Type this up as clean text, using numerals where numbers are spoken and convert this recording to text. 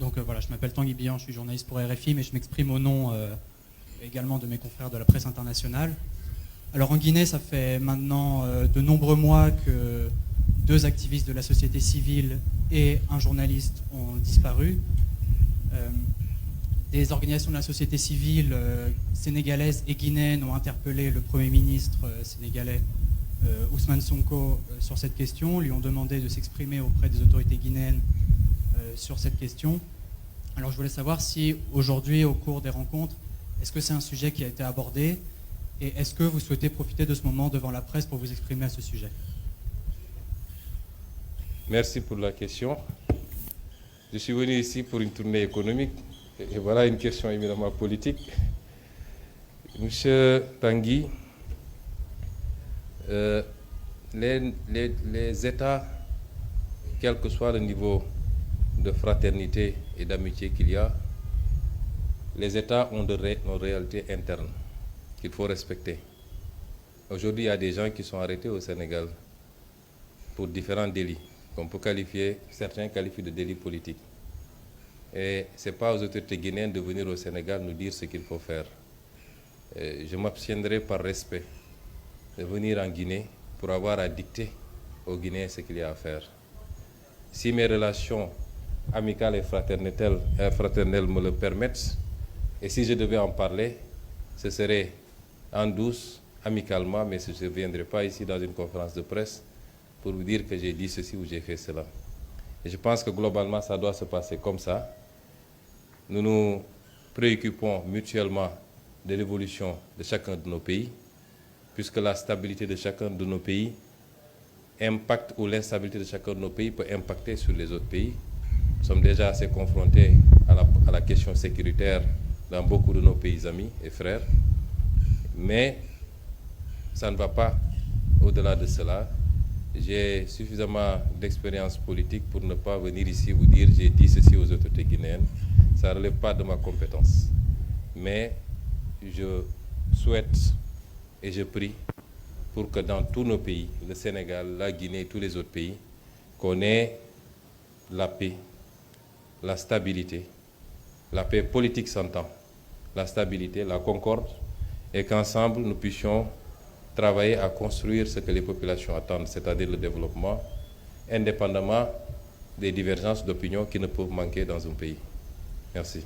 Donc voilà, je m'appelle Tanguy Bihan, je suis journaliste pour RFI, mais je m'exprime au nom également de mes confrères de la presse internationale. Alors en Guinée, ça fait maintenant de nombreux mois que deux activistes de la société civile et un journaliste ont disparu. Des organisations de la société civile sénégalaise et guinéenne ont interpellé le Premier ministre sénégalais Ousmane Sonko sur cette question, lui ont demandé de s'exprimer auprès des autorités guinéennes sur cette question. Alors je voulais savoir si aujourd'hui, au cours des rencontres, est-ce que c'est un sujet qui a été abordé et est-ce que vous souhaitez profiter de ce moment devant la presse pour vous exprimer à ce sujet? Merci pour la question. Je suis venu ici pour une tournée économique et voilà une question éminemment politique. Monsieur Tanguy, les États, quel que soit le niveau de fraternité et d'amitié qu'il y a, les États ont une réalité interne qu'il faut respecter. Aujourd'hui, il y a des gens qui sont arrêtés au Sénégal pour différents délits, qu'on peut qualifier, certains qualifient de délits politiques. Et ce n'est pas aux autorités guinéennes de venir au Sénégal nous dire ce qu'il faut faire. Je m'abstiendrai par respect de venir en Guinée pour avoir à dicter aux Guinéens ce qu'il y a à faire. Si mes relations amicales et fraternelles me le permettent, et si je devais en parler, ce serait en douce, amicalement, mais je ne viendrai pas ici dans une conférence de presse pour vous dire que j'ai dit ceci ou j'ai fait cela. Et je pense que globalement, ça doit se passer comme ça. Nous nous préoccupons mutuellement de l'évolution de chacun de nos pays, puisque la stabilité de chacun de nos pays impacte, ou l'instabilité de chacun de nos pays peut impacter sur les autres pays. Nous sommes déjà assez confrontés à la question sécuritaire dans beaucoup de nos pays amis et frères, mais ça ne va pas au-delà de cela. J'ai suffisamment d'expérience politique pour ne pas venir ici vous dire j'ai dit ceci aux autorités guinéennes. Ça ne relève pas de ma compétence. Mais je souhaite et je prie pour que dans tous nos pays, le Sénégal, la Guinée et tous les autres pays, qu'on ait la paix, la stabilité. La paix politique s'entend, la stabilité, la concorde, et qu'ensemble nous puissions travailler à construire ce que les populations attendent, c'est-à-dire le développement, indépendamment des divergences d'opinion qui ne peuvent manquer dans un pays. Merci.